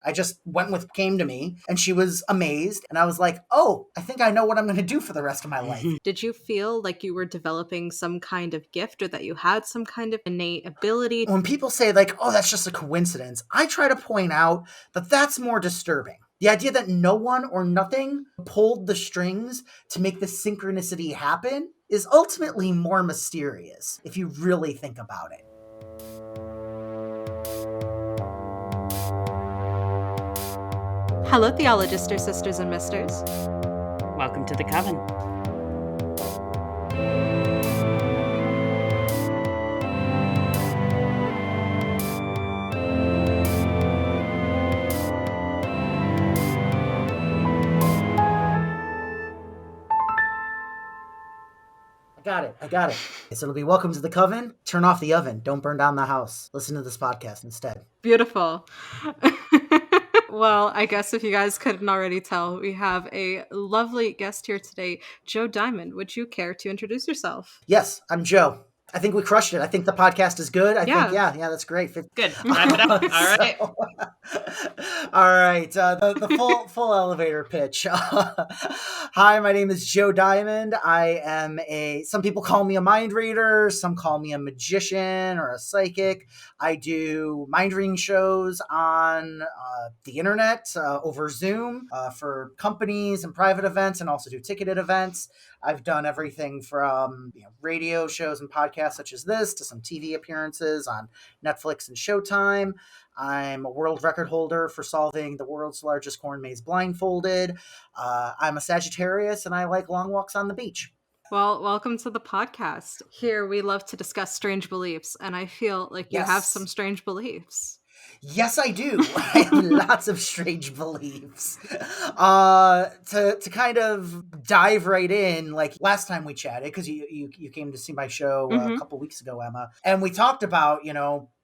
I just went with what came to me, and she was amazed. And I was like, oh, I think I know what I'm going to do for the rest of my life. Did you feel like you were developing some kind of gift or that you had some kind of innate ability? When people say like, oh, that's just a coincidence, I try to point out that that's more disturbing. The idea that no one or nothing pulled the strings to make the synchronicity happen is ultimately more mysterious if you really think about it. Hello, theologisters, sisters, and misters. Welcome to the Coven. I got it. So it'll be welcome to the Coven. Turn off the oven. Don't burn down the house. Listen to this podcast instead. Beautiful. Well, I guess if you guys couldn't already tell, we have a lovely guest here today, Joe Diamond. Would you care to introduce yourself? Yes, I'm Joe. I think we crushed it. I think the podcast is good. I think, yeah, that's great. Good. Wrap it up. All right. All right. The full elevator pitch. Hi, my name is Joe Diamond. I am some people call me a mind reader. Some call me a magician or a psychic. I do mind reading shows on the internet over Zoom for companies and private events, and also do ticketed events. I've done everything from radio shows and podcasts such as this to some TV appearances on Netflix and Showtime. I'm a world record holder for solving the world's largest corn maze blindfolded. I'm a Sagittarius, and I like long walks on the beach. Well, welcome to the podcast. Here we love to discuss strange beliefs, and I feel like you have some strange beliefs. Yes, I do. I have lots of strange beliefs. To kind of dive right in, like last time we chatted, because you came to see my show a couple weeks ago, Emma, and we talked about,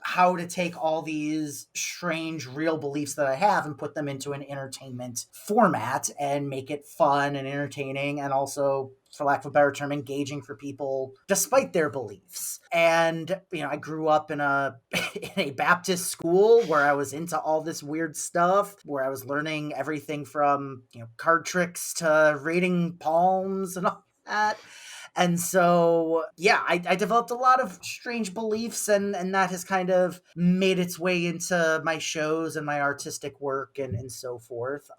how to take all these strange real beliefs that I have and put them into an entertainment format and make it fun and entertaining and also, for lack of a better term, engaging for people despite their beliefs. And, I grew up in a Baptist school where I was into all this weird stuff, where I was learning everything from, card tricks to reading palms and all that. And so, I developed a lot of strange beliefs, and that has kind of made its way into my shows and my artistic work and so forth.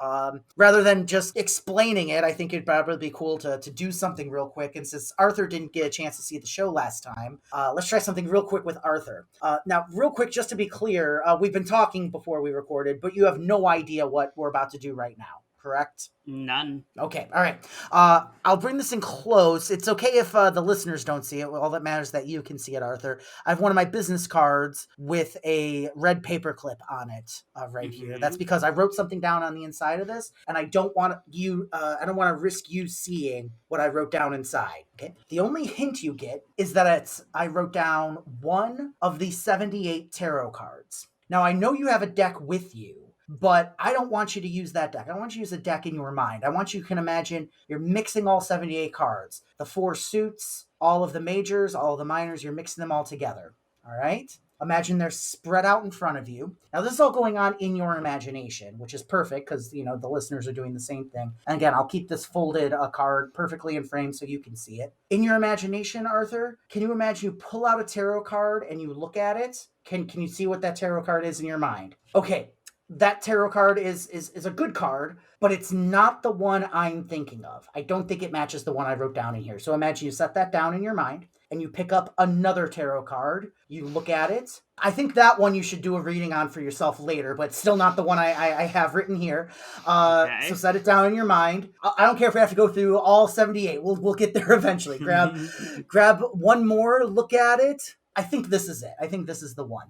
Rather than just explaining it, I think it'd probably be cool to do something real quick. And since Arthur didn't get a chance to see the show last time, let's try something real quick with Arthur. Now, real quick, just to be clear, we've been talking before we recorded, but you have no idea what we're about to do right now. Correct? None. Okay, all right. I'll bring this in close. It's okay if the listeners don't see it. All that matters is that you can see it, Arthur. I have one of my business cards with a red paperclip on it here. That's because I wrote something down on the inside of this, and I don't want to risk you seeing what I wrote down inside. Okay. The only hint you get is that I wrote down one of the 78 tarot cards. Now, I know you have a deck with you, but I don't want you to use that deck. I want you to use a deck in your mind. I want you can imagine you're mixing all 78 cards. The 4 suits, all of the majors, all of the minors, you're mixing them all together. All right? Imagine they're spread out in front of you. Now, this is all going on in your imagination, which is perfect because, the listeners are doing the same thing. And again, I'll keep this folded card perfectly in frame so you can see it. In your imagination, Arthur, can you imagine you pull out a tarot card and you look at it? Can you see what that tarot card is in your mind? Okay. That tarot card is a good card, but it's not the one I'm thinking of. I don't think it matches the one I wrote down in here. So imagine you set that down in your mind and you pick up another tarot card. You look at it. I think that one you should do a reading on for yourself later, but still not the one I have written here. Okay. So set it down in your mind. I don't care if we have to go through all 78. We'll get there eventually. Grab one more, look at it. I think this is it. I think this is the one.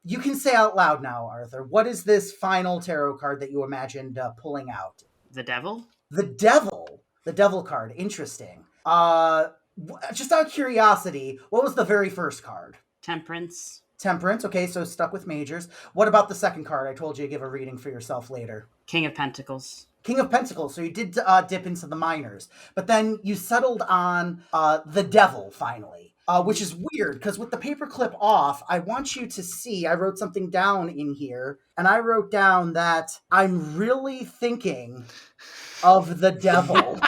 You can say out loud now, Arthur. What is this final tarot card that you imagined pulling out? The devil? The devil. The devil card. Interesting. Just out of curiosity, what was the very first card? Temperance. Temperance. Okay, so stuck with majors. What about the second card? I told you to give a reading for yourself later. King of Pentacles. King of Pentacles. So you did dip into the minors. But then you settled on the devil, finally. which is weird because with the paperclip off, I want you to see. I wrote something down in here, and I wrote down that I'm really thinking of the devil.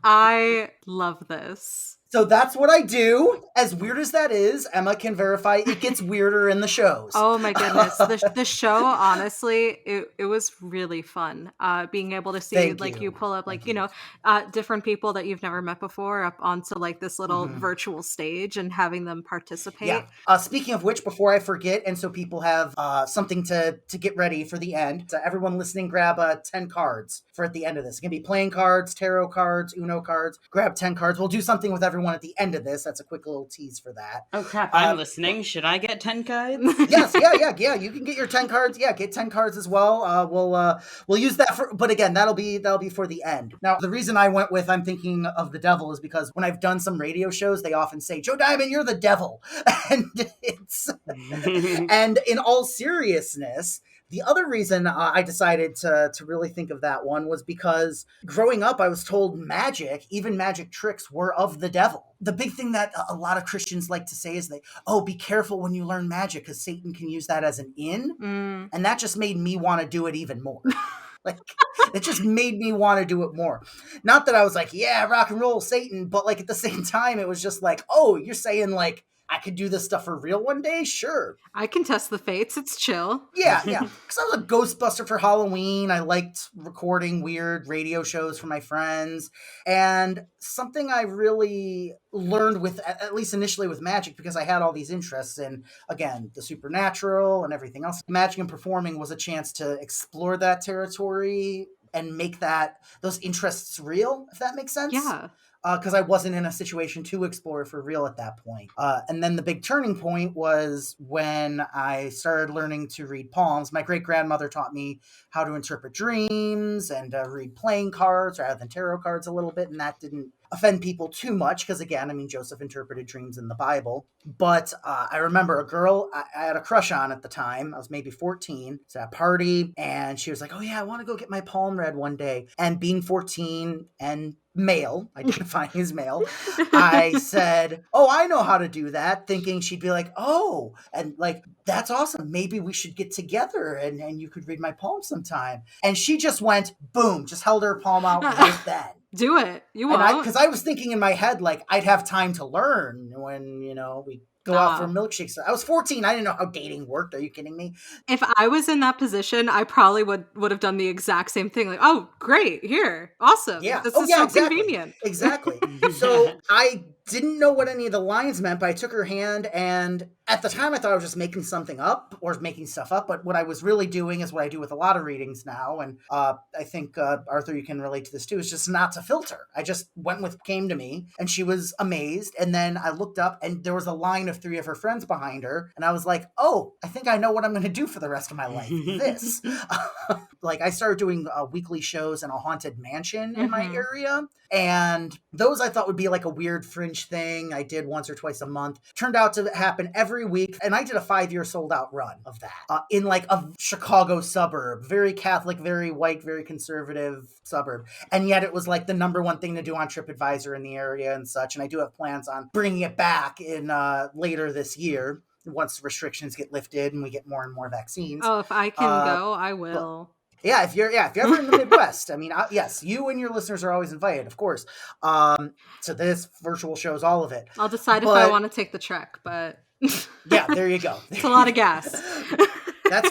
I love this. So that's what I do. As weird as that is, Emma can verify it gets weirder in the shows. Oh my goodness. The show, honestly, it was really fun. Being able to see Thank like you you. pull up like, Thank you you. know, different people that you've never met before up onto like this little Mhm. virtual stage and having them Yeah. participate. Speaking of which, before I forget, and so people have something to get ready for the end, so everyone listening, grab 10 cards for at the end of this. It can be playing cards, tarot cards, Uno cards. Grab 10 cards. We'll do something with everyone at the end of this. That's a quick little tease for that. Oh crap, I'm listening. Should I get 10 cards? Yes, yeah. You can get your 10 cards. Yeah, get 10 cards as well. We'll use that for, but again, that'll be for the end. Now, the reason I went with I'm thinking of the devil is because when I've done some radio shows, they often say, Joe Diamond, you're the devil. And it's, and in all seriousness, the other reason I decided to really think of that one was because growing up, I was told magic, even magic tricks, were of the devil. The big thing that a lot of Christians like to say is be careful when you learn magic because Satan can use that as an in. Mm. And that just made me want to do it even more. Like, it just made me want to do it more. Not that I was like, yeah, rock and roll, Satan, but like at the same time, it was just like, oh, you're saying like, I could do this stuff for real one day? Sure. I can test the fates. It's chill. Yeah. Because I was a Ghostbuster for Halloween. I liked recording weird radio shows for my friends. And something I really learned with, at least initially with magic, because I had all these interests in, again, the supernatural and everything else. Magic and performing was a chance to explore that territory and make those interests real, if that makes sense. Yeah. Because I wasn't in a situation to explore for real at that point. And then the big turning point was when I started learning to read palms. My great-grandmother taught me how to interpret dreams and read playing cards rather than tarot cards a little bit, and that didn't offend people too much because, again, I mean, Joseph interpreted dreams in the Bible. But I remember a girl I had a crush on at the time. I was maybe 14. It's at a party, and she was like, oh, yeah, I want to go get my palm read one day. And being 14 and male, identifying as male, I said, oh, I know how to do that, thinking she'd be like, oh, and like, that's awesome. Maybe we should get together and you could read my palm sometime. And she just went, boom, just held her palm out right then. Do it. You won't. And because I was thinking in my head, like, I'd have time to learn when, we go out for milkshakes. I was 14. I didn't know how dating worked. Are you kidding me? If I was in that position, I probably would have done the exact same thing. Like, oh, great, here, awesome. Yeah. This is so convenient. Exactly. So I didn't know what any of the lines meant, but I took her hand, and at the time I thought I was just making something up or making stuff up, but what I was really doing is what I do with a lot of readings now, and I think, Arthur, you can relate to this too, is just not to filter. I just went with what came to me, and she was amazed, and then I looked up, and there was a line of 3 of her friends behind her, and I was like, oh, I think I know what I'm going to do for the rest of my life. This. Like, I started doing weekly shows in a haunted mansion in my area, and those I thought would be like a weird fringe thing I did once or twice a month. Turned out to happen every week, and I did a 5-year sold-out run of that in like a Chicago suburb, very Catholic, very white, very conservative suburb, and yet it was like the number one thing to do on TripAdvisor in the area and such, and I do have plans on bringing it back in later this year once restrictions get lifted and we get more and more vaccines. Oh, if I can go, I will. Yeah, if you're ever in the Midwest, I mean, yes, you and your listeners are always invited, of course. So this virtual shows all of it. I'll decide if I want to take the trek, but yeah, there you go. It's a lot of gas. That's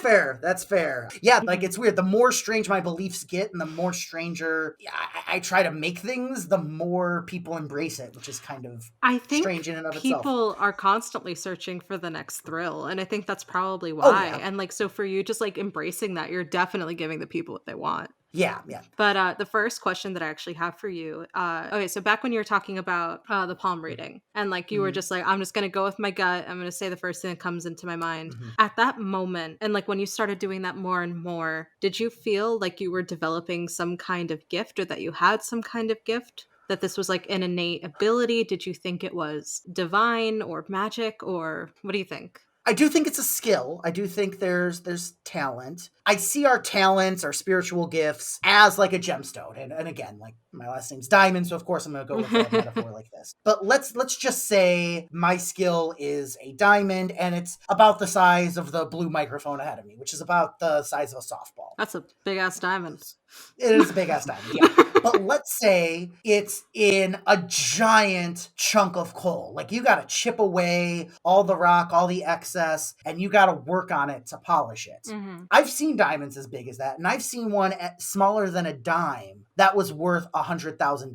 fair. Yeah, like, it's weird. The more strange my beliefs get and the more stranger I try to make things, the more people embrace it, which is kind of strange in and of itself. People are constantly searching for the next thrill, and I think that's probably why. Oh, yeah. And like, so for you, just like embracing that, you're definitely giving the people what they want. Yeah. But the first question that I actually have for you, okay, so back when you were talking about the palm reading, and like you were just like, I'm just going to go with my gut, I'm going to say the first thing that comes into my mind. At that moment, and like when you started doing that more and more, did you feel like you were developing some kind of gift, or that you had some kind of gift? That this was like an innate ability? Did you think it was divine or magic, or what do you think? I do think it's a skill. I do think there's talent. I see our talents, our spiritual gifts as like a gemstone. And again, like my last name's Diamond, so of course I'm gonna go with a metaphor like this. But let's just say my skill is a diamond and it's about the size of the blue microphone ahead of me, which is about the size of a softball. That's a big ass diamond. It is a big ass diamond, yeah. But let's say it's in a giant chunk of coal. Like you got to chip away all the rock, all the excess, and you got to work on it to polish it. Mm-hmm. I've seen diamonds as big as that, and I've seen one smaller than a dime that was worth $100,000.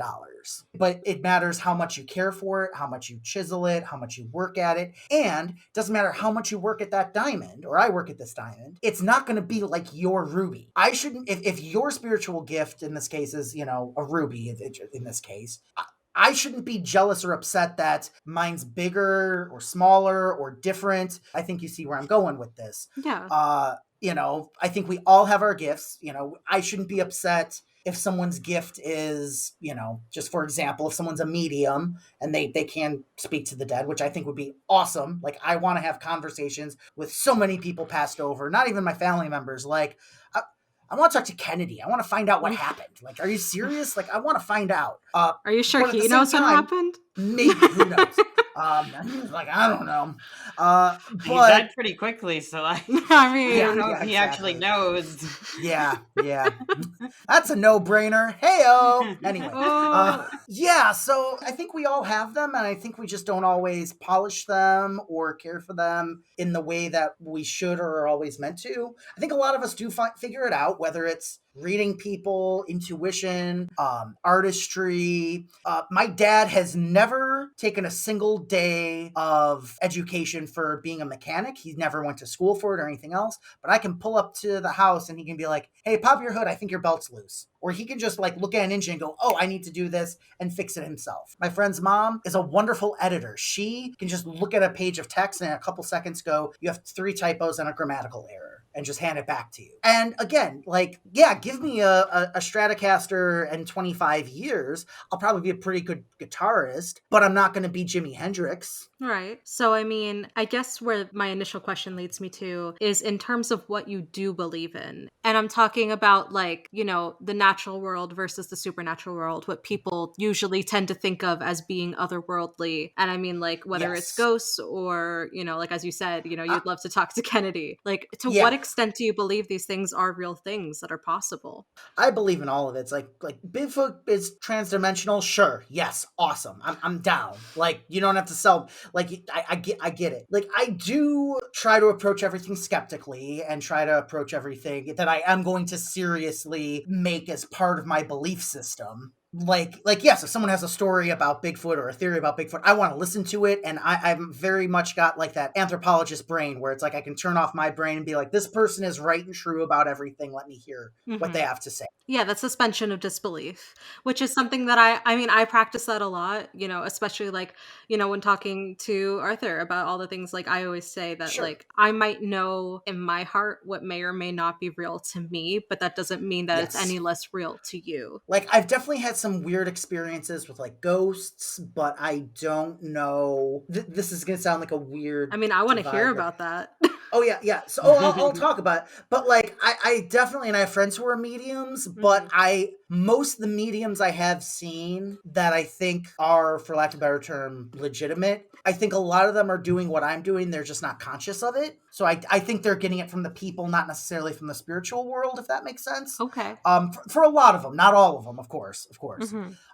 But it matters how much you care for it, how much you chisel it, how much you work at it, and it doesn't matter how much you work at that diamond, or I work at this diamond, it's not going to be like your ruby. I shouldn't, if your spiritual gift in this case is, a ruby in this case, I shouldn't be jealous or upset that mine's bigger or smaller or different. I think you see where I'm going with this. Yeah. I think we all have our gifts. I shouldn't be upset if someone's gift is, just for example, if someone's a medium and they can speak to the dead, which I think would be awesome. Like, I want to have conversations with so many people passed over, not even my family members. Like, I want to talk to Kennedy. I want to find out what happened. Like, are you serious? Like, I want to find out. Are you sure he knows what happened? Maybe, who knows? Like, I don't know. He died pretty quickly, so I don't know if he actually knows. Yeah. That's a no-brainer. Hey-o! Anyway. So I think we all have them, and I think we just don't always polish them or care for them in the way that we should or are always meant to. I think a lot of us do figure it out, whether it's reading people, intuition, artistry. My dad has never taken a single day of education for being a mechanic. He never went to school for it or anything else. But I can pull up to the house and he can be like, hey, pop your hood. I think your belt's loose. Or he can just like look at an engine and go, oh, I need to do this and fix it himself. My friend's mom is a wonderful editor. She can just look at a page of text and in a couple seconds go, you have 3 typos and a grammatical error, and just hand it back to you. And again, like, yeah, give me a Stratocaster and 25 years. I'll probably be a pretty good guitarist, but I'm not going to be Jimi Hendrix. Right. So, I mean, I guess where my initial question leads me to is in terms of what you do believe in. And I'm talking about like, the natural world versus the supernatural world, what people usually tend to think of as being otherworldly. And I mean, like, whether it's ghosts or, like, as you said, you'd love to talk to Kennedy. Like, to what extent do you believe these things are real things that are possible? I believe in all of it. It's like Bigfoot is transdimensional. Sure. Yes. Awesome. I'm down. Like, you don't have to sell. Like, I get it. Like, I do try to approach everything skeptically and try to approach everything that I am going to seriously make as part of my belief system. Like, yes, if someone has a story about Bigfoot or a theory about Bigfoot, I want to listen to it. And I'm very much got like that anthropologist brain where it's like I can turn off my brain and be like, this person is right and true about everything. Let me hear what they have to say. Yeah, that suspension of disbelief, which is something that I practice that a lot, especially like, when talking to Arthur about all the things, like I always say that like I might know in my heart what may or may not be real to me, but that doesn't mean that it's any less real to you. Like, I've definitely had some weird experiences with like ghosts, but I don't know. This is going to sound like a weird. I mean, I want to hear about that. Oh, yeah. So I'll talk about it. But like, I definitely, and I have friends who are mediums, but most of the mediums I have seen that I think are, for lack of a better term, legitimate, I think a lot of them are doing what I'm doing. They're just not conscious of it. So I think they're getting it from the people, not necessarily from the spiritual world, if that makes sense. Okay. For a lot of them, not all of them, of course.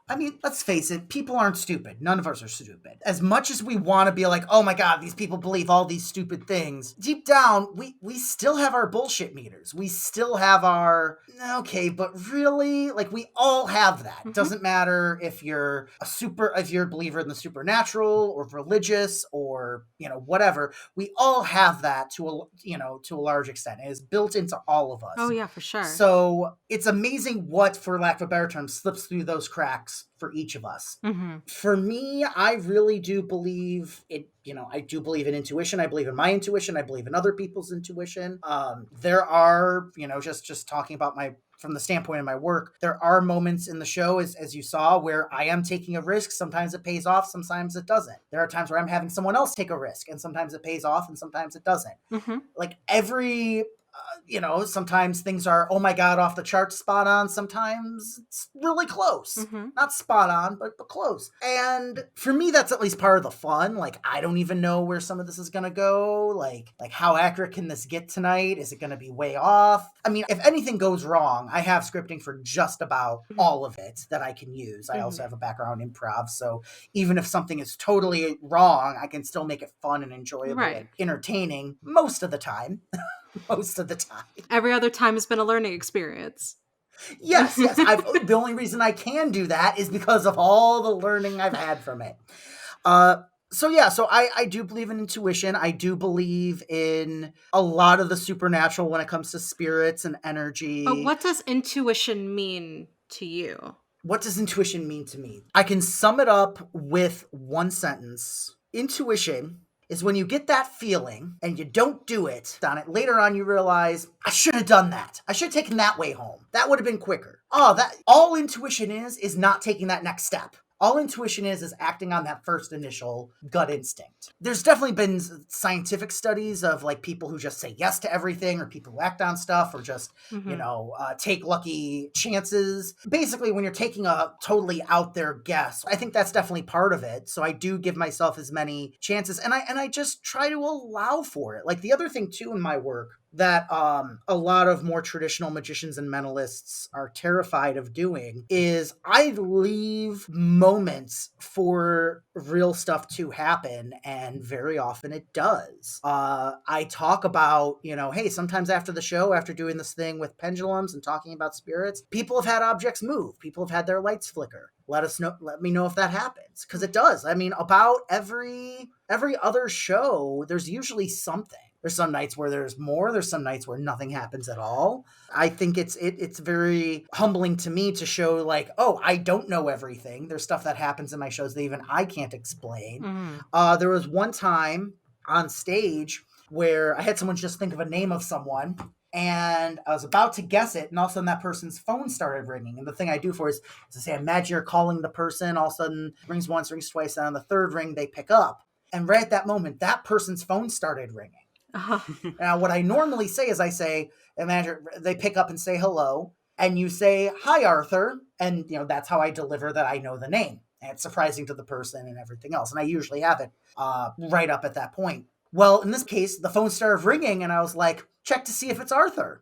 I mean, let's face it, people aren't stupid. None of us are stupid. As much as we want to be like, oh my God, these people believe all these stupid things, deep down, we still have our bullshit meters. We still have our, okay, but really, like, we all have that. It doesn't matter if you're if you're a believer in the supernatural or religious or, whatever. We all have that to a large extent. It is built into all of us. Oh yeah, for sure. So it's amazing what, for lack of a better term, slips through those cracks for each of us. For me, I really do believe it. I do believe in intuition. I believe in my intuition. I believe in other people's intuition. There are, just talking about my from the standpoint of my work, there are moments in the show, as you saw, where I am taking a risk. Sometimes it pays off, sometimes it doesn't. There are times where I'm having someone else take a risk, and sometimes it pays off and sometimes it doesn't. Like every sometimes things are, oh my God, off the charts spot on. Sometimes it's really close. Not spot on, but close. And for me, that's at least part of the fun. Like, I don't even know where some of this is going to go. Like how accurate can this get tonight? Is it going to be way off? I mean, if anything goes wrong, I have scripting for just about all of it that I can use. I also have a background in improv. So even if something is totally wrong, I can still make it fun and enjoyable and entertaining most of the time. Most of the time. Every other time has been a learning experience. Yes. The only reason I can do that is because of all the learning I've had from it. So I do believe in intuition. I do believe in a lot of the supernatural when it comes to spirits and energy. But what does intuition mean to you? What does intuition mean to me? I can sum it up with one sentence. Intuition is when you get that feeling and you don't do it. On it later on, you realize, I should have done that. I should have taken that way home. That would have been quicker. All intuition is not taking that next step. All intuition is acting on that first initial gut instinct. There's definitely been scientific studies of like people who just say yes to everything, or people who act on stuff, or just, take lucky chances. Basically, when you're taking a totally out there guess, I think that's definitely part of it. So I do give myself as many chances, and I just try to allow for it. Like the other thing too in my work that a lot of more traditional magicians and mentalists are terrified of doing is I leave moments for real stuff to happen, and very often it does. I talk about, hey, sometimes after the show, after doing this thing with pendulums and talking about spirits, people have had objects move. People have had their lights flicker. Let me know if that happens, because it does. I mean, about every other show, there's usually something. There's some nights where there's more. There's some nights where nothing happens at all. I think it's very humbling to me to show like, oh, I don't know everything. There's stuff that happens in my shows that even I can't explain. There was one time on stage where I had someone just think of a name of someone, and I was about to guess it, and all of a sudden that person's phone started ringing. And the thing I do for is to say, imagine you're calling the person, all of a sudden rings once, rings twice, and on the third ring they pick up. And right at that moment, that person's phone started ringing. Now, what I normally say is I say, imagine they pick up and say hello, and you say, hi, Arthur. And, that's how I deliver that I know the name. And it's surprising to the person and everything else. And I usually have it right up at that point. Well, in this case, the phone started ringing, and I was like, check to see if it's Arthur.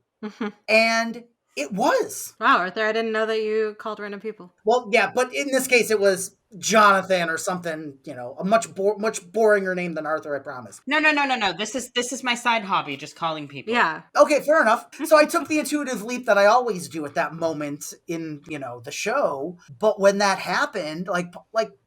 And it was. Wow, Arthur, I didn't know that you called random people. Well, yeah, but in this case, it was Jonathan or something, a much boringer name than Arthur, I promise. No. This is my side hobby, just calling people. Yeah. Okay, fair enough. So I took the intuitive leap that I always do at that moment in, the show. But when that happened, like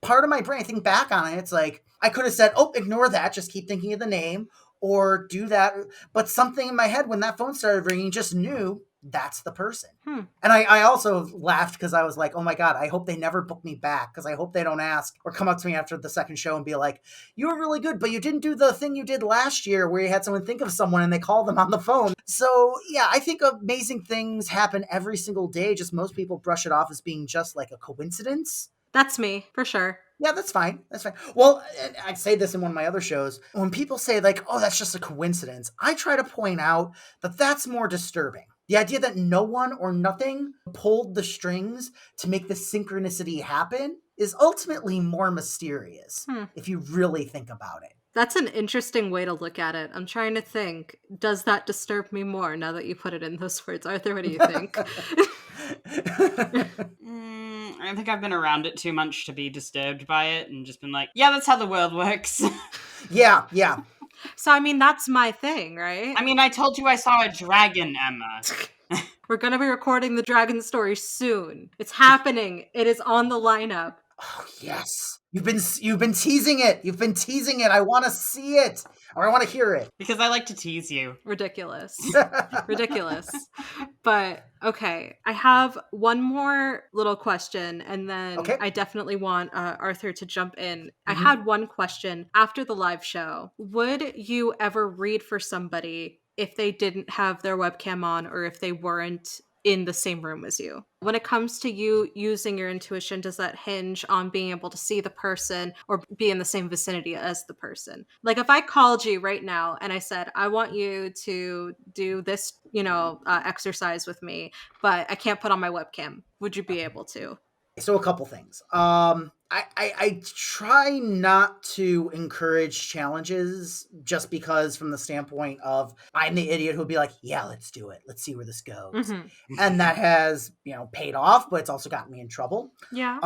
part of my brain, I think back on it, it's like, I could have said, oh, ignore that, just keep thinking of the name, or do that. But something in my head when that phone started ringing just knew that's the person. And I also laughed because I was like, oh my God, I hope they never book me back, because I hope they don't ask or come up to me after the second show and be like, you were really good, but you didn't do the thing you did last year where you had someone think of someone and they call them on the phone. So yeah, I think amazing things happen every single day. Just most people brush it off as being just like a coincidence. That's me, for sure. Yeah, that's fine. That's fine. Well, I say this in one of my other shows. When people say like, oh, that's just a coincidence, I try to point out that that's more disturbing. The idea that no one or nothing pulled the strings to make the synchronicity happen is ultimately more mysterious, if you really think about it. That's an interesting way to look at it. I'm trying to think, does that disturb me more now that you put it in those words? Arthur, what do you think? I think I've been around it too much to be disturbed by it, and just been like, yeah, that's how the world works. Yeah. So, I mean, that's my thing, right? I mean, I told you I saw a dragon, Emma. We're going to be recording the dragon story soon. It's happening. It is on the lineup. Oh, yes. You've been teasing it. You've been teasing it. I want to see it, or I want to hear it. Because I like to tease you. Ridiculous. Ridiculous. But, okay. I have one more little question, and then I definitely want Arthur to jump in. I had one question. After the live show, would you ever read for somebody if they didn't have their webcam on, or if they weren't in the same room as you. When it comes to you using your intuition, does that hinge on being able to see the person or be in the same vicinity as the person? Like if I called you right now and I said, I want you to do this, exercise with me, but I can't put on my webcam, would you be able to? So a couple things. I try not to encourage challenges just because from the standpoint of I'm the idiot who'll be like, yeah, let's do it. Let's see where this goes. Mm-hmm. And that has, paid off, but it's also gotten me in trouble. Yeah.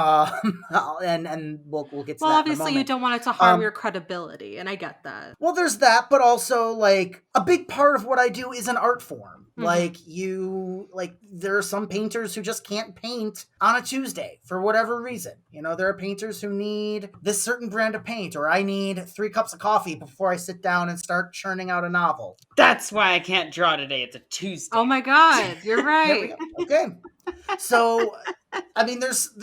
And we'll get to that. Well, obviously you don't want it to harm your credibility, and I get that. Well, there's that, but also like a big part of what I do is an art form. There are some painters who just can't paint on a Tuesday for whatever reason. There are painters who need this certain brand of paint, or I need 3 cups of coffee before I sit down and start churning out a novel. That's why I can't draw today. It's a Tuesday. Oh my God, you're right. Okay. So, I mean, there's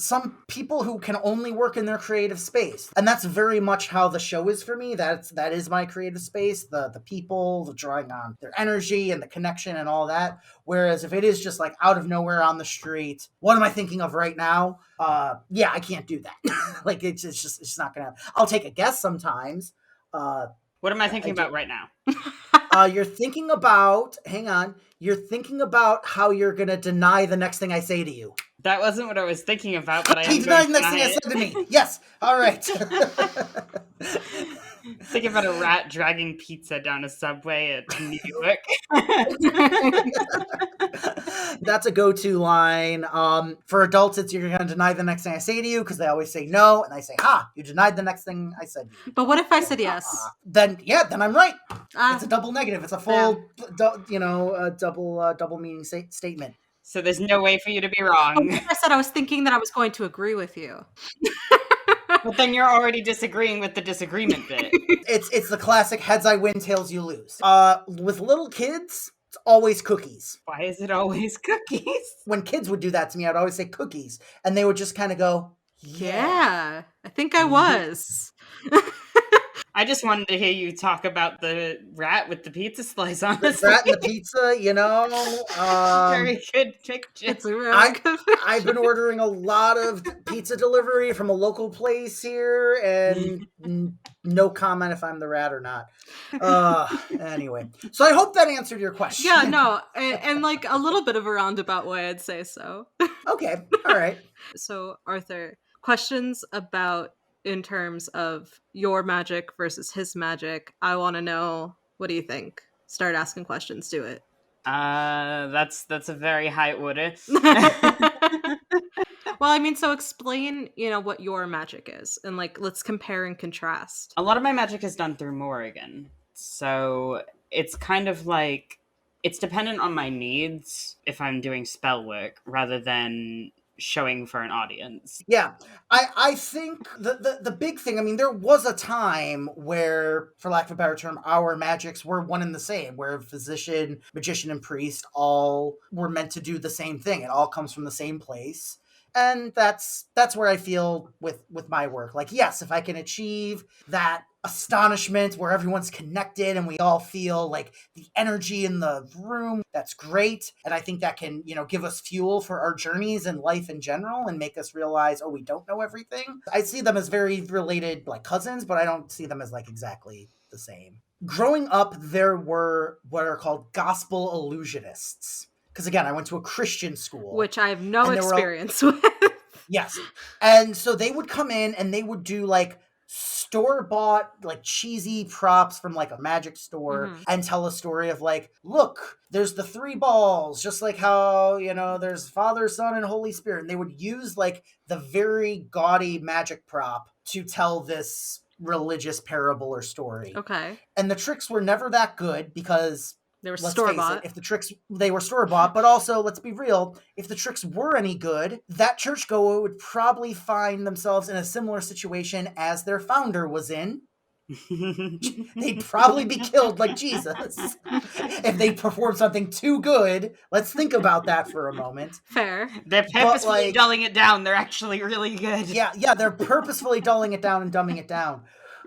some people who can only work in their creative space, and that's very much how the show is for me. That is my creative space. The people, the drawing on their energy and the connection and all that. Whereas if it is just like out of nowhere on the street, what am I thinking of right now? I can't do that. Like it's just not gonna happen. I'll take a guess sometimes. What am I thinking about right now? You're thinking about, hang on, you're thinking about how you're going to deny the next thing I say to you. That wasn't what I was thinking about, but I am He denied the next thing I said to me. Yes. All right. Thinking about a rat dragging pizza down a subway at New York. That's a go-to line. For adults, it's you're going to deny the next thing I say to you because they always say no, and I say, you denied the next thing I said to you. But what if I said yes? Then I'm right. It's a double negative. It's a full, double meaning statement. So there's no way for you to be wrong. I said I was thinking that I was going to agree with you. But then you're already disagreeing with the disagreement bit. It's the classic heads I win, tails you lose. With little kids, it's always cookies. Why is it always cookies? When kids would do that to me, I'd always say cookies. And they would just kind of go, yeah, I think I was. I just wanted to hear you talk about the rat with the pizza slice on the rat and the pizza, very good picture. I've been ordering a lot of pizza delivery from a local place here, and no comment if I'm the rat or not. Anyway, so I hope that answered your question. Yeah, no, and like a little bit of a roundabout way, I'd say so. Okay, all right. So, Arthur, questions about in terms of your magic versus his magic. I want to know, what do you think? Start asking questions, do it. That's a very high order. Well, I mean, so explain, what your magic is, and like, let's compare and contrast. A lot of my magic is done through Morrigan. So it's kind of like, it's dependent on my needs if I'm doing spell work rather than showing for an audience. Yeah, I think the big thing, I mean, there was a time where, for lack of a better term, our magics were one and the same, where physician, magician, and priest all were meant to do the same thing. It all comes from the same place. And that's where I feel with my work. Like, yes, if I can achieve that astonishment where everyone's connected and we all feel like the energy in the room, that's great. And I think that can, give us fuel for our journeys in life in general and make us realize, we don't know everything. I see them as very related, like cousins, but I don't see them as like exactly the same. Growing up, there were what are called gospel illusionists. Because again, I went to a Christian school. Which I have no experience with. Yes. And so they would come in and they would do like store-bought, like cheesy props from like a magic store and tell a story of like, look, there's the 3 balls, just like how, there's Father, Son, and Holy Spirit. And they would use like the very gaudy magic prop to tell this religious parable or story. Okay. And the tricks were never that good because they were store-bought. If the tricks, they were store-bought, but also, let's be real, if the tricks were any good, that churchgoer would probably find themselves in a similar situation as their founder was in. They'd probably be killed like Jesus if they performed something too good. Let's think about that for a moment. Fair. They're purposefully dulling it down. They're actually really good. Yeah, they're purposefully dulling it down and dumbing it down.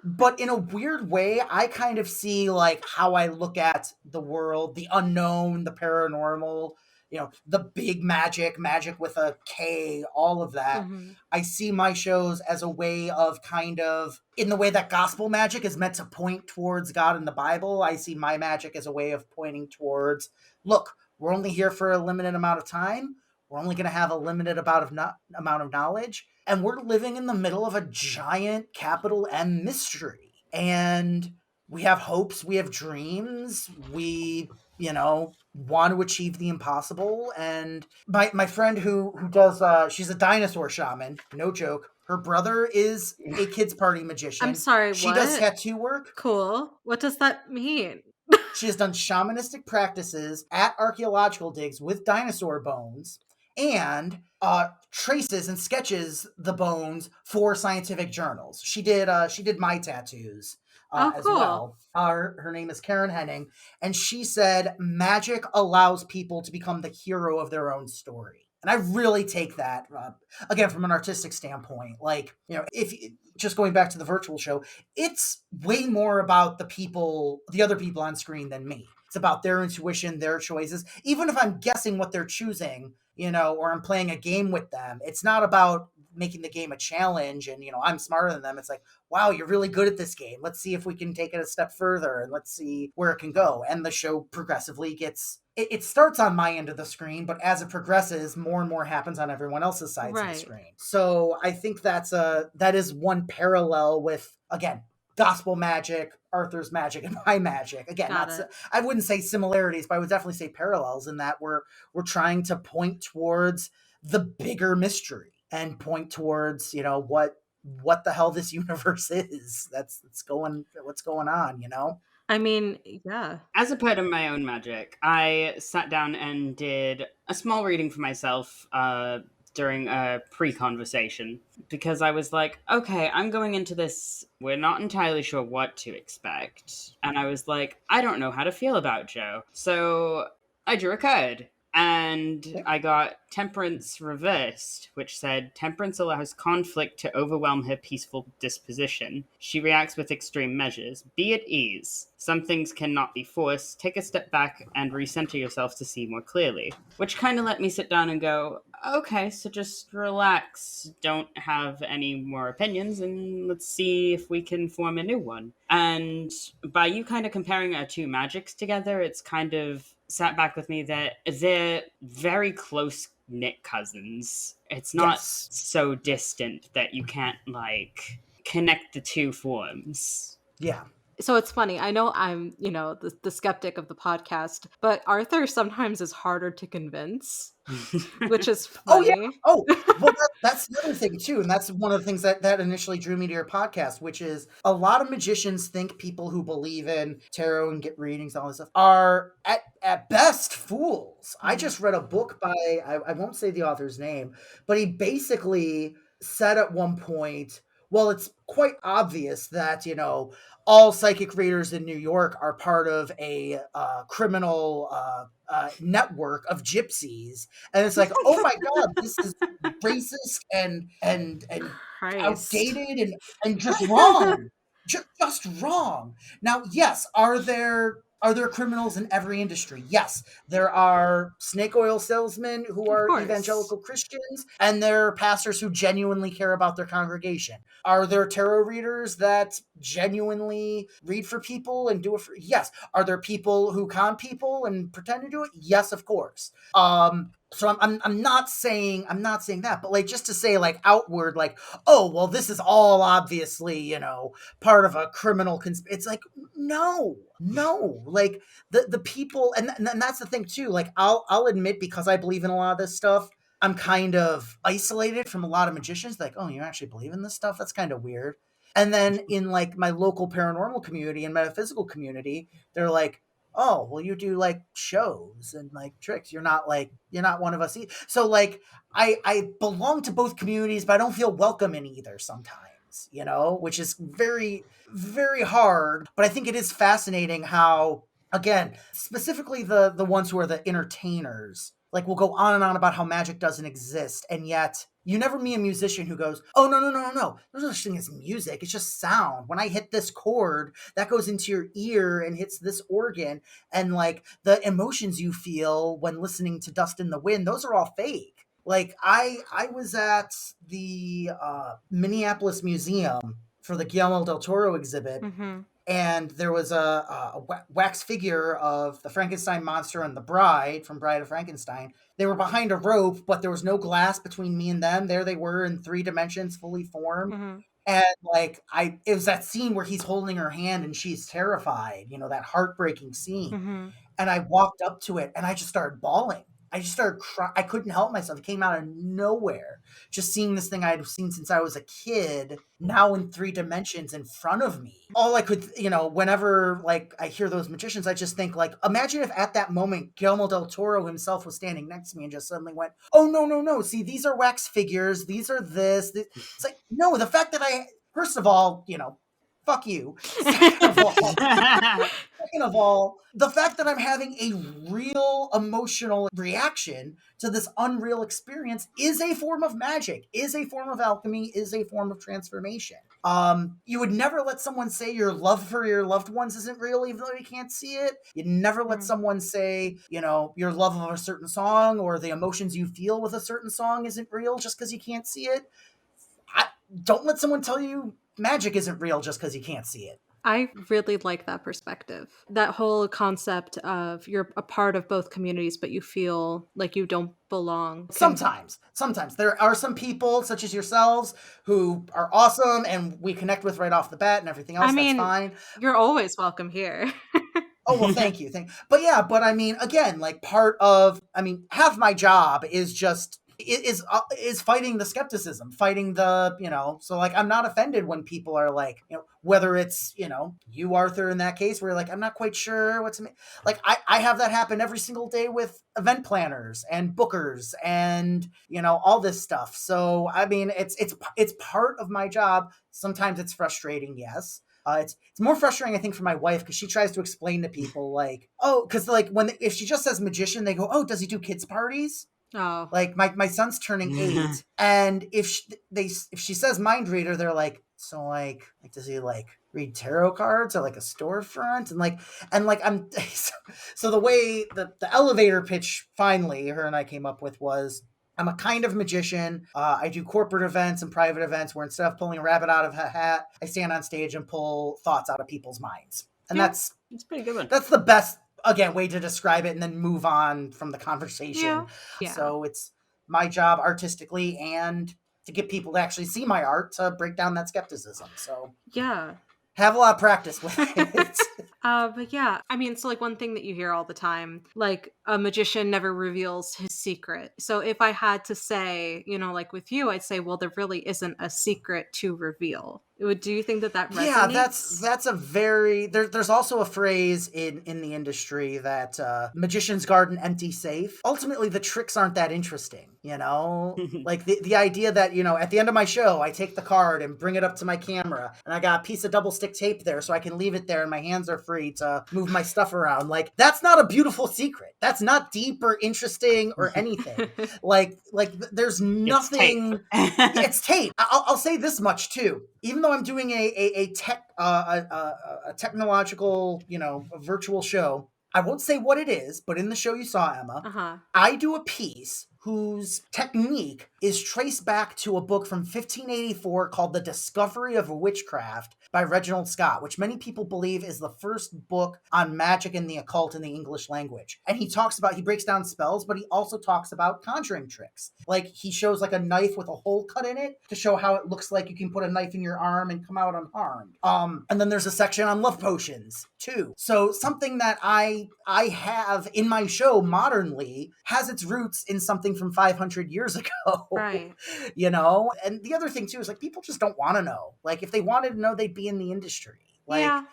But in a weird way, I kind of see like how I look at the world, the unknown, the paranormal, the big magic with a K, all of that. Mm-hmm. I see my shows as a way of kind of, in the way that gospel magic is meant to point towards God in the Bible, I see my magic as a way of pointing towards, look, we're only here for a limited amount of time. We're only going to have a limited amount of knowledge. And we're living in the middle of a giant capital M mystery. And we have hopes, we have dreams, we, want to achieve the impossible. And my friend who does, she's a dinosaur shaman, no joke. Her brother is a kids party magician. I'm sorry, she does what? tattoo work. Cool. What does that mean? She has done shamanistic practices at archaeological digs with dinosaur bones and traces and sketches the bones for scientific journals. She did my tattoos as cool. well. Her name is Karen Henning, and she said magic allows people to become the hero of their own story. And I really take that, again, from an artistic standpoint. Like, if just going back to the virtual show, it's way more about the other people on screen than me. It's about their intuition, their choices. Even if I'm guessing what they're choosing, or I'm playing a game with them, it's not about making the game a challenge and, I'm smarter than them. It's like, wow, you're really good at this game. Let's see if we can take it a step further and let's see where it can go. And the show progressively it starts on my end of the screen, but as it progresses, more and more happens on everyone else's sides of the screen. So I think that is one parallel with, again, gospel magic, Arthur's magic, and my magic. Again, I wouldn't say similarities, but I would definitely say parallels in that we're trying to point towards the bigger mystery and point towards, what the hell this universe is. What's going on, I mean, yeah. As a part of my own magic, I sat down and did a small reading for myself during a pre-conversation because I was like, okay, I'm going into this. We're not entirely sure what to expect. And I was like, I don't know how to feel about Joe. So I drew a card. And I got Temperance reversed, which said, Temperance allows conflict to overwhelm her peaceful disposition. She reacts with extreme measures. Be at ease. Some things cannot be forced. Take a step back and recenter yourself to see more clearly. Which kind of let me sit down and go, okay, so just relax. Don't have any more opinions, and let's see if we can form a new one. And by you kind of comparing our two magics together, it's kind of sat back with me that they're very close knit cousins. It's not so distant that you can't connect the two forms. Yeah. So it's funny. I know I'm, the skeptic of the podcast, but Arthur sometimes is harder to convince, which is funny. Oh, yeah. Oh, well, that's the other thing, too. And that's one of the things that initially drew me to your podcast, which is a lot of magicians think people who believe in tarot and get readings and all this stuff are, at best, fools. I just read a book by, I won't say the author's name, but he basically said at one point, well, it's quite obvious that, all psychic readers in New York are part of a criminal network of gypsies. And it's like, oh my God, this is racist and outdated and just wrong. Just wrong. Now, yes, are there criminals in every industry? Yes, there are snake oil salesmen who are evangelical Christians, and there are pastors who genuinely care about their congregation. Are there tarot readers that genuinely read for people and do it for? Yes. Are there people who con people and pretend to do it? Yes, of course. So I'm not saying that, but just to say outward, oh, well, this is all obviously, part of a criminal it's like, no, the people, and that's the thing too. I'll admit, because I believe in a lot of this stuff, I'm kind of isolated from a lot of magicians. Like, oh, you actually believe in this stuff? That's kind of weird. And then in my local paranormal community and metaphysical community, they're like, oh, well, you do shows and tricks. You're not one of us. So I belong to both communities, but I don't feel welcome in either sometimes, which is very, very hard. But I think it is fascinating how, again, specifically the ones who are the entertainers, like will go on and on about how magic doesn't exist, and yet you never meet a musician who goes, oh, no. There's no such thing as music. It's just sound. When I hit this chord, that goes into your ear and hits this organ. And like the emotions you feel when listening to Dust in the Wind, those are all fake. Like I was at the Minneapolis Museum for the Guillermo del Toro exhibit. Mm-hmm. And there was a wax figure of the Frankenstein monster and the bride from Bride of Frankenstein. They were behind a rope, but there was no glass between me and them. There they were in 3 dimensions, fully formed. Mm-hmm. And like it was that scene where he's holding her hand and she's terrified, that heartbreaking scene. Mm-hmm. And I walked up to it and I just started bawling. I just started crying. I couldn't help myself. It came out of nowhere. Just seeing this thing I had seen since I was a kid, now in 3 dimensions in front of me. All I could, whenever like I hear those magicians, I just think like, imagine if at that moment Guillermo del Toro himself was standing next to me and just suddenly went, oh, no. See, these are wax figures. These are this. It's like, no, the fact that first of all, fuck you. Second of all, the fact that I'm having a real emotional reaction to this unreal experience is a form of magic, is a form of alchemy, is a form of transformation. You would never let someone say your love for your loved ones isn't real, even though you can't see it. You'd never let someone say, your love of a certain song or the emotions you feel with a certain song isn't real just because you can't see it. Don't let someone tell you magic isn't real just because you can't see it. I really like that perspective. That whole concept of you're a part of both communities, but you feel like you don't belong. Sometimes there are some people such as yourselves who are awesome and we connect with right off the bat and everything else. That's fine. You're always welcome here. Oh, well, thank you. But I mean, again, like half my job is just is fighting the skepticism, fighting the, so like I'm not offended when people are like, whether it's, you, Arthur, in that case, where you're like, I'm not quite sure what's like, I have that happen every single day with event planners and bookers and, all this stuff. So, I mean, it's part of my job. Sometimes it's frustrating. Yes. It's more frustrating, I think, for my wife because she tries to explain to people like, oh, because like if she just says magician, they go, oh, does he do kids parties? Oh, like my son's turning 8, and if she says mind reader, they're like, so like does he like read tarot cards or like a storefront and I'm so the way the elevator pitch finally her and I came up with was, I'm a kind of magician. I do corporate events and private events where instead of pulling a rabbit out of a hat, I stand on stage and pull thoughts out of people's minds. And that's pretty good one. That's the best, again, way to describe it and then move on from the conversation. Yeah. So it's my job artistically and to get people to actually see my art to break down that skepticism. So yeah. Have a lot of practice with it. But yeah, I mean, so like one thing that you hear all the time, like a magician never reveals his secret. So if I had to say, like with you, I'd say, well, there really isn't a secret to reveal. Do you think that resonates? Yeah, that's a very there's also a phrase in the industry that magician's garden empty safe. Ultimately, the tricks aren't that interesting, like the idea that at the end of my show I take the card and bring it up to my camera and I got a piece of double stick tape there so I can leave it there and my hands are free to move my stuff around. Like that's not a beautiful secret. That's not deep or interesting or anything. like there's nothing. It's tape. I'll say this much too. Even though I'm doing a technological, a virtual show, I won't say what it is, but in the show you saw, Emma, I do a piece whose technique is traced back to a book from 1584 called The Discovery of Witchcraft by Reginald Scott, which many people believe is the first book on magic and the occult in the English language. And he breaks down spells, but he also talks about conjuring tricks. Like he shows like a knife with a hole cut in it to show how it looks like you can put a knife in your arm and come out unharmed. And then there's a section on love potions too. So something that I have in my show modernly has its roots in something from 500 years ago. Right. And the other thing too is like people just don't want to know. Like if they wanted to know, they'd be in the industry. Like,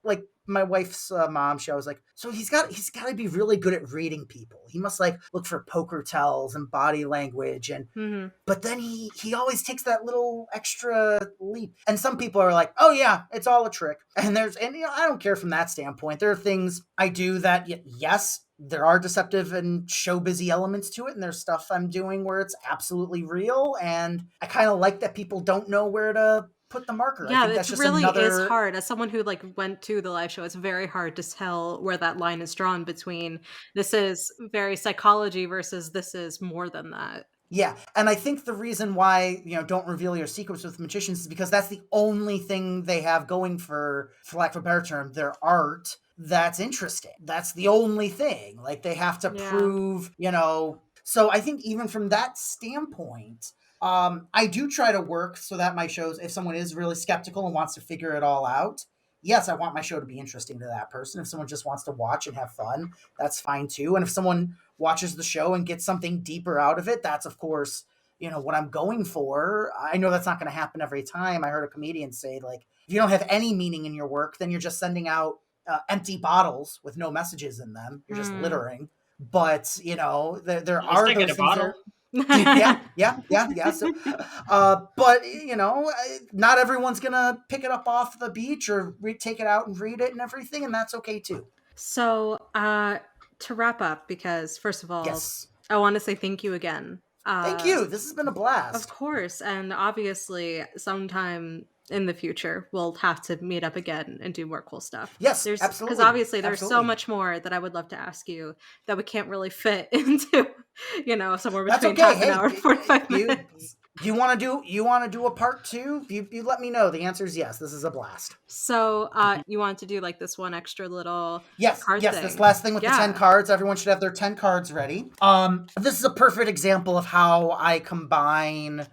like my wife's mom, she was like, so he's got to be really good at reading people. He must like look for poker tells and body language. And, but then he always takes that little extra leap. And some people are like, oh yeah, it's all a trick. And I don't care from that standpoint. There are things I do that, yes, there are deceptive and show busy elements to it, and there's stuff I'm doing where it's absolutely real, and I kind of like that people don't know where to put the marker. I Yeah, think it that's just really is another. hard. As someone who like went to the live show, it's very hard to tell where that line is drawn between this is very psychology versus this is more than that. Yeah, and I think the reason why, don't reveal your secrets with magicians is because that's the only thing they have going for lack of a better term, their art that's interesting. That's the only thing. Like, they have to Yeah. prove, So I think even from that standpoint, I do try to work so that my shows, if someone is really skeptical and wants to figure it all out, yes, I want my show to be interesting to that person. If someone just wants to watch and have fun, that's fine too. And if someone watches the show and gets something deeper out of it, that's of course, what I'm going for. I know that's not going to happen every time. I heard a comedian say, like, if you don't have any meaning in your work, then you're just sending out empty bottles with no messages in them. You're just littering. But, there are those things that yeah. So, but not everyone's gonna pick it up off the beach or take it out and read it and everything, and that's okay too. So, to wrap up, because first of all, Yes, I want to say thank you again. thank you. This has been a blast. Of course, and obviously, sometime in the future, we'll have to meet up again and do more cool stuff. Yes, Because absolutely. obviously, there's so Absolutely. much more that I would love to ask you that we can't really fit into, somewhere That's between okay. half an Hey, hour and 45 minutes. You want to do a part 2? You let me know. The answer is yes. This is a blast. So, you want to do like this one extra little Yes, card yes. thing? This last thing with the 10 cards. Everyone should have their 10 cards ready. This is a perfect example of how I combine,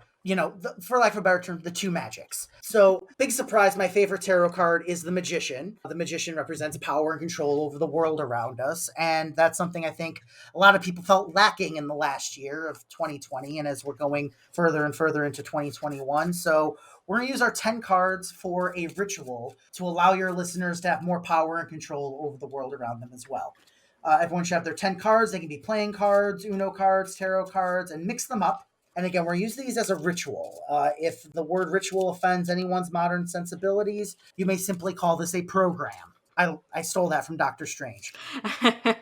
for lack of a better term, the two magics. So, big surprise, my favorite tarot card is the Magician. The Magician represents power and control over the world around us, and that's something I think a lot of people felt lacking in the last year of 2020, and as we're going further and further into 2021. So, we're going to use our 10 cards for a ritual to allow your listeners to have more power and control over the world around them as well. Everyone should have their 10 cards. They can be playing cards, Uno cards, tarot cards, and mix them up. And again, we're using these as a ritual. If the word ritual offends anyone's modern sensibilities, you may simply call this a program. I stole that from Doctor Strange.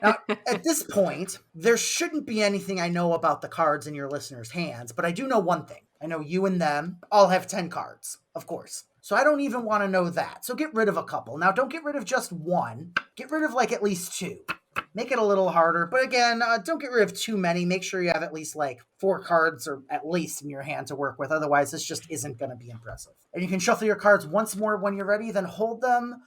Now, at this point, there shouldn't be anything I know about the cards in your listeners' hands, but I do know one thing. I know you and them all have 10 cards, of course. So I don't even want to know that. So get rid of a couple. Now, don't get rid of just one. Get rid of at least 2. Make it a little harder. But again, don't get rid of too many. Make sure you have at least 4 cards or at least in your hand to work with. Otherwise, this just isn't going to be impressive. And you can shuffle your cards once more when you're ready, then hold them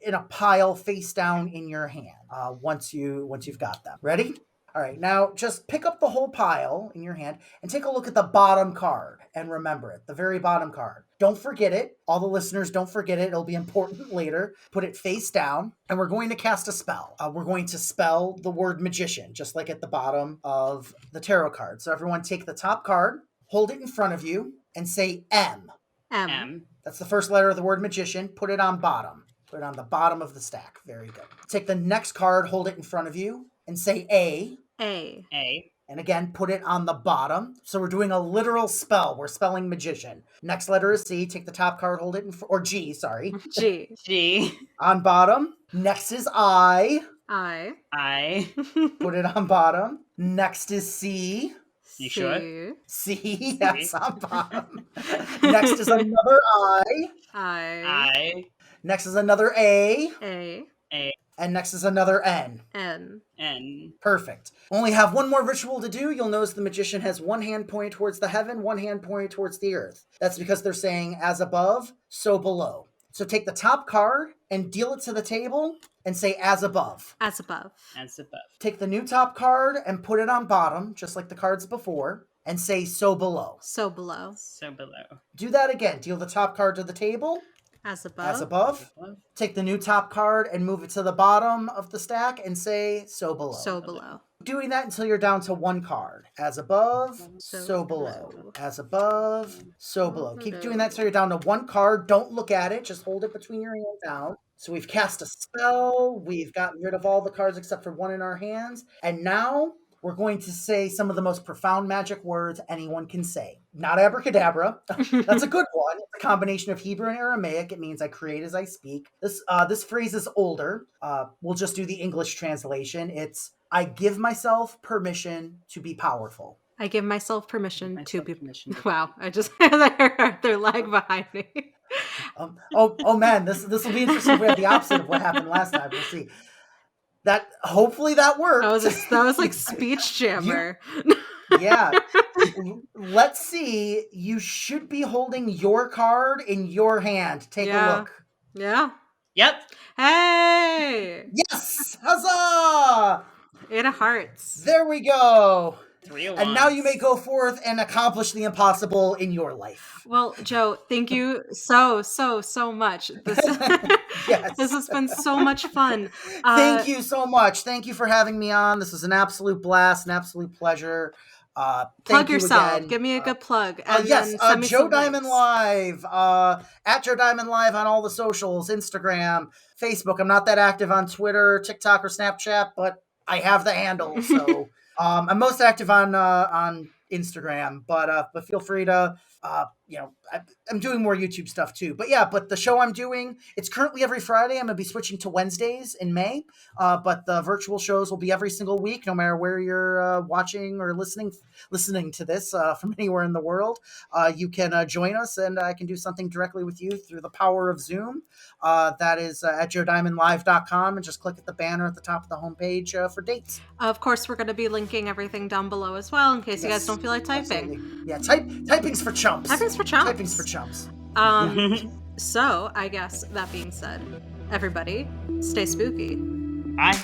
in a pile face down in your hand once you've got them. Ready? All right, now just pick up the whole pile in your hand and take a look at the bottom card and remember it, the very bottom card. Don't forget it. All the listeners, don't forget it. It'll be important later. Put it face down, and we're going to cast a spell. We're going to spell the word magician, just like at the bottom of the tarot card. So everyone take the top card, hold it in front of you, and say M. M. That's the first letter of the word magician. Put it on bottom. Put it on the bottom of the stack. Very good. Take the next card, hold it in front of you, and say A. A. And again, put it on the bottom. So we're doing a literal spell. We're spelling magician. Next letter is C. Take the top card, hold it in or G, sorry. G. On bottom. Next is I. Put it on bottom. Next is C. You sure? C, yes, on bottom. Next is another I. Next is another A. And next is another N. Perfect. Only have one more ritual to do. You'll notice the magician has one hand pointed towards the heaven, one hand pointed towards the earth. That's because they're saying as above, so below. So take the top card and deal it to the table and say as above. As above. Take the new top card and put it on bottom, just like the cards before, and say so below. So below. Do that again. Deal the top card to the table. As above. Take the new top card and move it to the bottom of the stack and say so below. So below. Doing that until you're down to one card. As above, so below. As above, so below. Keep doing that until you're down to one card. Don't look at it. Just hold it between your hands down. So we've cast a spell. We've gotten rid of all the cards except for one in our hands. And now we're going to say some of the most profound magic words anyone can say. Not abracadabra. That's a good one. It's a combination of Hebrew and Aramaic. It means I create as I speak. This phrase is older. We'll just do the English translation. It's I give myself permission to be powerful. I give myself permission to be. Permission to- Wow! I just heard their leg behind me. Oh man, this will be interesting. If we have the opposite of what happened last time. We'll see. That hopefully that worked. That was like speech jammer. Yeah. Let's see. You should be holding your card in your hand. Take a look. Yeah. Yep. Hey. Yes! Huzzah! 8 of hearts. There we go. 3 of And now you may wands. go forth and accomplish the impossible in your life. Well, Joe, thank you so much. Yes. This has been so much fun. Thank you so much. Thank you for having me on. This was an absolute blast, an absolute pleasure. Plug you yourself. again. Give me a good plug. And Yes, then send me Joe some Diamond links. Live, at Joe Diamond Live on all the socials, Instagram, Facebook. I'm not that active on Twitter, TikTok, or Snapchat, but I have the handle. So I'm most active on Instagram, but feel free to I'm doing more YouTube stuff too. But the show I'm doing, it's currently every Friday. I'm gonna be switching to Wednesdays in May. But the virtual shows will be every single week, no matter where you're watching or listening to this from anywhere in the world. You can join us, and I can do something directly with you through the power of Zoom. That is at JoeDiamondLive.com, and just click at the banner at the top of the homepage for dates. Of course, we're going to be linking everything down below as well, in case you guys don't feel like typing. Absolutely. Yeah, typing's for chumps. Typing's for chumps. Typing's for chumps. So, I guess that being said, everybody, stay spooky. Bye.